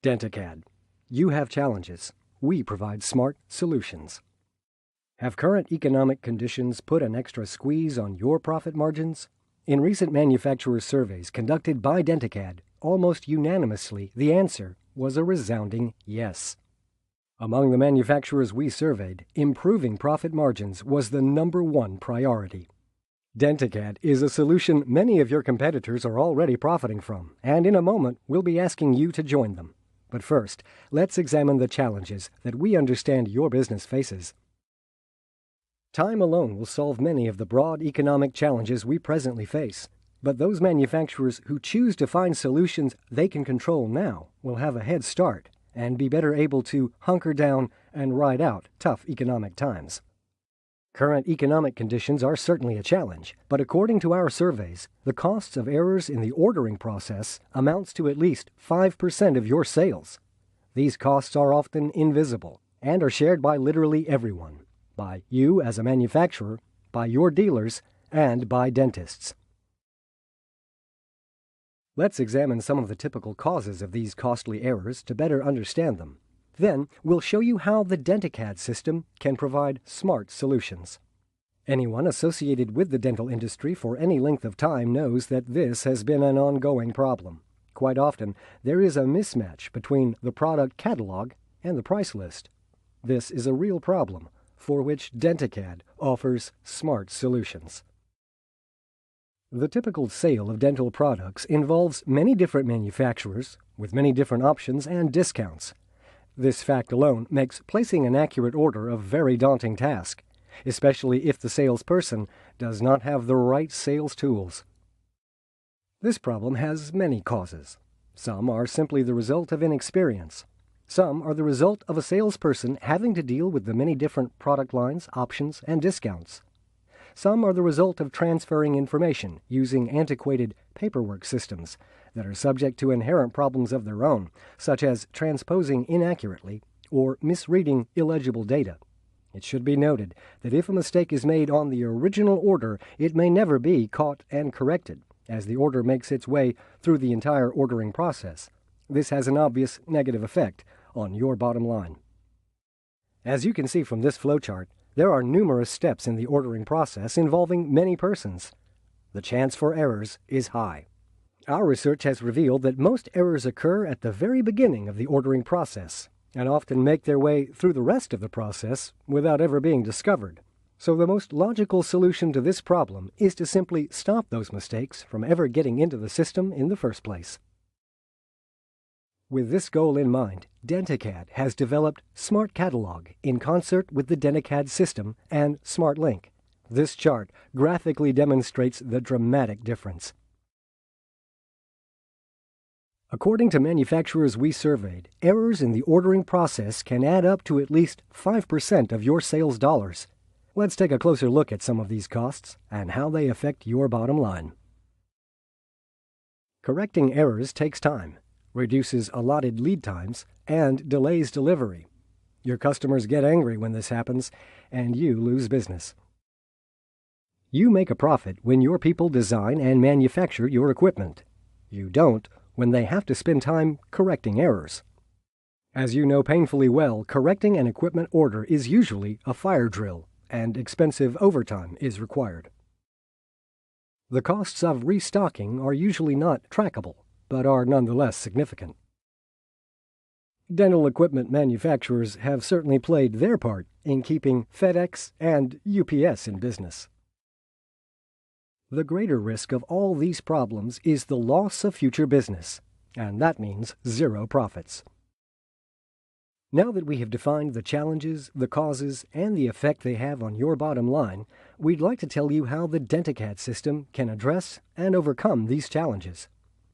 DCAD. You have challenges. We provide smart solutions. Have current economic conditions put an extra squeeze on your profit margins? In recent manufacturer surveys conducted by DCAD, almost unanimously the answer was a resounding yes. Among the manufacturers we surveyed, improving profit margins was the #1 priority. DCAD is a solution many of your competitors are already profiting from, and in a moment we'll be asking you to join them. But first, let's examine the challenges that we understand your business faces. Time alone will solve many of the broad economic challenges we presently face, but those manufacturers who choose to find solutions they can control now will have a head start and be better able to hunker down and ride out tough economic times. Current economic conditions are certainly a challenge, but according to our surveys, the costs of errors in the ordering process amounts to at least 5% of your sales. These costs are often invisible and are shared by literally everyone, by you as a manufacturer, by your dealers, and by dentists. Let's examine some of the typical causes of these costly errors to better understand them. Then, we'll show you how the DCAD system can provide smart solutions. Anyone associated with the dental industry for any length of time knows that this has been an ongoing problem. Quite often, there is a mismatch between the product catalog and the price list. This is a real problem for which DCAD offers smart solutions. The typical sale of dental products involves many different manufacturers with many different options and discounts. This fact alone makes placing an accurate order a very daunting task, especially if the salesperson does not have the right sales tools. This problem has many causes. Some are simply the result of inexperience. Some are the result of a salesperson having to deal with the many different product lines, options, and discounts. Some are the result of transferring information using antiquated paperwork systems that are subject to inherent problems of their own, such as transposing inaccurately or misreading illegible data. It should be noted that if a mistake is made on the original order, it may never be caught and corrected, as the order makes its way through the entire ordering process. This has an obvious negative effect on your bottom line. As you can see from this flowchart, there are numerous steps in the ordering process involving many persons. The chance for errors is high. Our research has revealed that most errors occur at the very beginning of the ordering process and often make their way through the rest of the process without ever being discovered. So the most logical solution to this problem is to simply stop those mistakes from ever getting into the system in the first place. With this goal in mind, DCAD has developed Smart Catalog in concert with the DCAD system and Smart Link. This chart graphically demonstrates the dramatic difference. According to manufacturers we surveyed, errors in the ordering process can add up to at least 5% of your sales dollars. Let's take a closer look at some of these costs and how they affect your bottom line. Correcting errors takes time, reduces allotted lead times, and delays delivery. Your customers get angry when this happens, and you lose business. You make a profit when your people design and manufacture your equipment. You don't when they have to spend time correcting errors. As you know painfully well, correcting an equipment order is usually a fire drill, and expensive overtime is required. The costs of restocking are usually not trackable, but are nonetheless significant. Dental equipment manufacturers have certainly played their part in keeping FedEx and UPS in business. The greater risk of all these problems is the loss of future business, and that means zero profits. Now that we have defined the challenges, the causes, and the effect they have on your bottom line, we'd like to tell you how the DCAD system can address and overcome these challenges.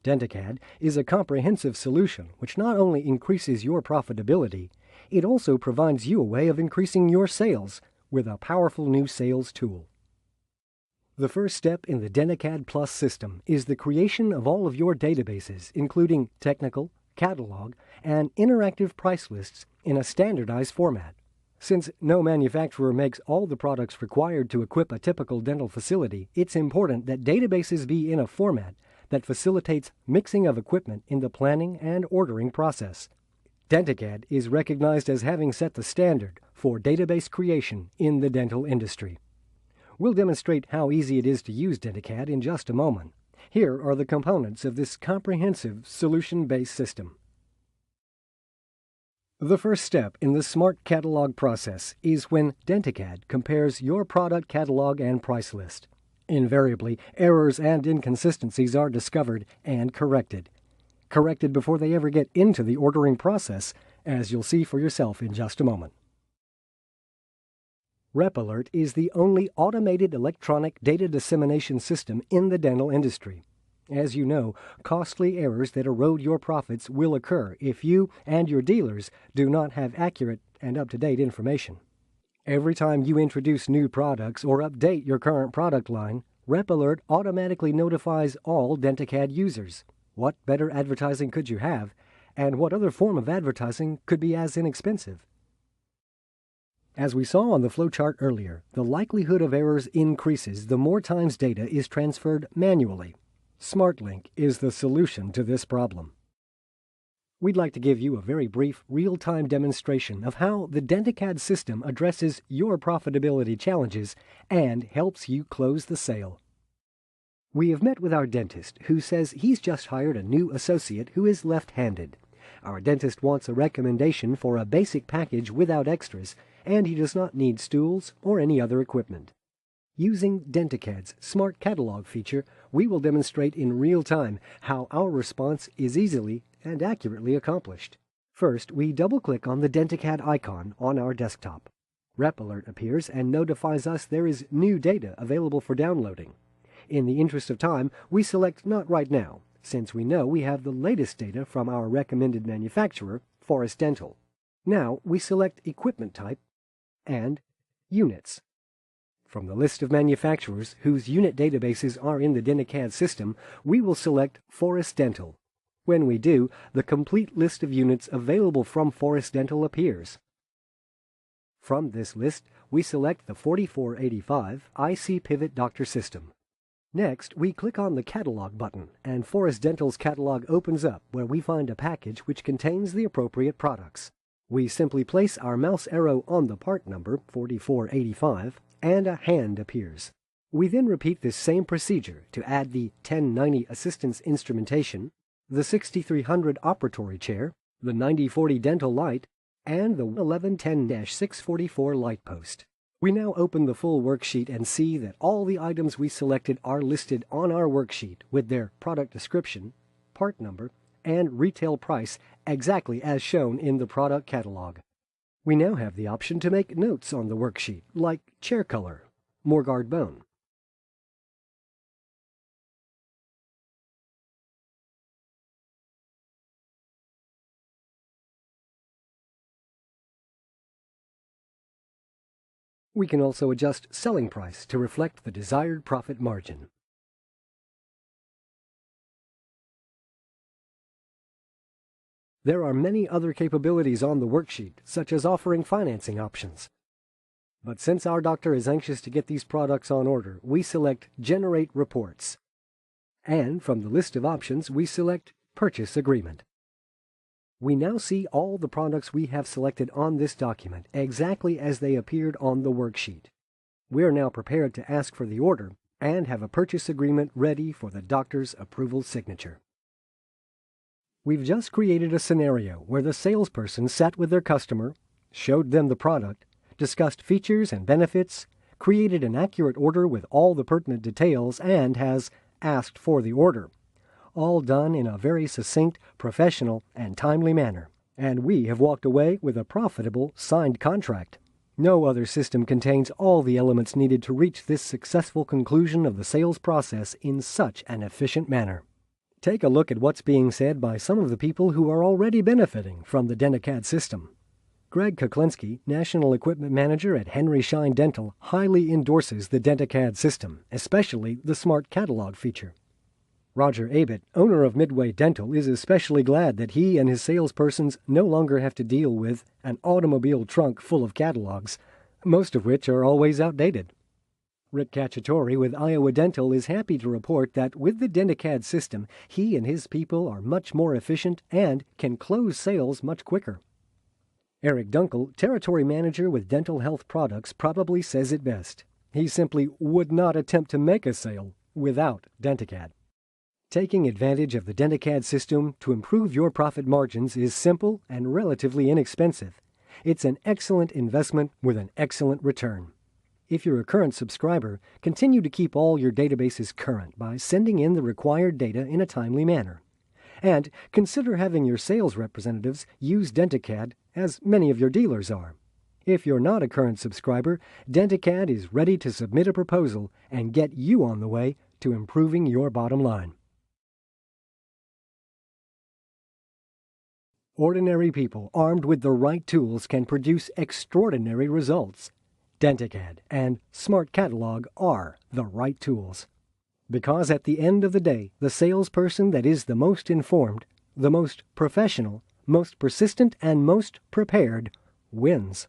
DCAD is a comprehensive solution which not only increases your profitability, it also provides you a way of increasing your sales with a powerful new sales tool. The first step in the DCAD Plus system is the creation of all of your databases, including technical, catalog, and interactive price lists in a standardized format. Since no manufacturer makes all the products required to equip a typical dental facility, it's important that databases be in a format that facilitates mixing of equipment in the planning and ordering process. DCAD is recognized as having set the standard for database creation in the dental industry. We'll demonstrate how easy it is to use DCAD in just a moment. Here are the components of this comprehensive solution-based system. The first step in the Smart Catalog process is when DCAD compares your product catalog and price list. Invariably, errors and inconsistencies are discovered and corrected. Corrected before they ever get into the ordering process, as you'll see for yourself in just a moment. RepAlert is the only automated electronic data dissemination system in the dental industry. As you know, costly errors that erode your profits will occur if you and your dealers do not have accurate and up-to-date information. Every time you introduce new products or update your current product line, RepAlert automatically notifies all DCAD users. What better advertising could you have, and what other form of advertising could be as inexpensive? As we saw on the flowchart earlier, the likelihood of errors increases the more times data is transferred manually. SmartLink is the solution to this problem. We'd like to give you a very brief real-time demonstration of how the DCAD system addresses your profitability challenges and helps you close the sale. We have met with our dentist, who says he's just hired a new associate who is left-handed. Our dentist wants a recommendation for a basic package without extras, and he does not need stools or any other equipment. Using DCAD's Smart Catalog feature, we will demonstrate in real time how our response is easily and accurately accomplished. First, we double-click on the DCAD icon on our desktop. RepAlert appears and notifies us there is new data available for downloading. In the interest of time, we select Not Right Now, since we know we have the latest data from our recommended manufacturer, Forest Dental. Now we select Equipment Type and Units. From the list of manufacturers whose unit databases are in the DCAD system, we will select Forest Dental. When we do, the complete list of units available from Forest Dental appears. From this list, we select the 4485 IC Pivot Doctor System. Next, we click on the Catalog button, and Forest Dental's catalog opens up where we find a package which contains the appropriate products. We simply place our mouse arrow on the part number, 4485, and a hand appears. We then repeat this same procedure to add the 1090 assistance instrumentation, the 6300 operatory chair, the 9040 dental light, and the 1110-644 light post. We now open the full worksheet and see that all the items we selected are listed on our worksheet with their product description, part number, and retail price exactly as shown in the product catalog. We now have the option to make notes on the worksheet, like chair color, Morgard bone. We can also adjust selling price to reflect the desired profit margin. There are many other capabilities on the worksheet, such as offering financing options. But since our doctor is anxious to get these products on order, we select Generate Reports. And from the list of options, we select Purchase Agreement. We now see all the products we have selected on this document exactly as they appeared on the worksheet. We are now prepared to ask for the order and have a purchase agreement ready for the doctor's approval signature. We've just created a scenario where the salesperson sat with their customer, showed them the product, discussed features and benefits, created an accurate order with all the pertinent details, and has asked for the order. All done in a very succinct, professional, and timely manner. And we have walked away with a profitable signed contract. No other system contains all the elements needed to reach this successful conclusion of the sales process in such an efficient manner. Take a look at what's being said by some of the people who are already benefiting from the DCAD system. Greg Kuklinski, National Equipment Manager at Henry Schein Dental, highly endorses the DCAD system, especially the Smart Catalog feature. Roger Abott, owner of Midway Dental, is especially glad that he and his salespersons no longer have to deal with an automobile trunk full of catalogs, most of which are always outdated. Rick Cacciatore with Iowa Dental is happy to report that with the DCAD system, he and his people are much more efficient and can close sales much quicker. Eric Dunkel, territory manager with Dental Health Products, probably says it best. He simply would not attempt to make a sale without DCAD. Taking advantage of the DCAD system to improve your profit margins is simple and relatively inexpensive. It's an excellent investment with an excellent return. If you're a current subscriber, continue to keep all your databases current by sending in the required data in a timely manner. And consider having your sales representatives use DCAD, as many of your dealers are. If you're not a current subscriber, DCAD is ready to submit a proposal and get you on the way to improving your bottom line. Ordinary people armed with the right tools can produce extraordinary results. DCAD and Smart Catalog are the right tools. Because at the end of the day, the salesperson that is the most informed, the most professional, most persistent, and most prepared wins.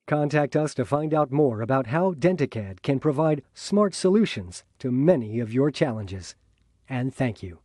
Contact us to find out more about how DCAD can provide smart solutions to many of your challenges. And thank you.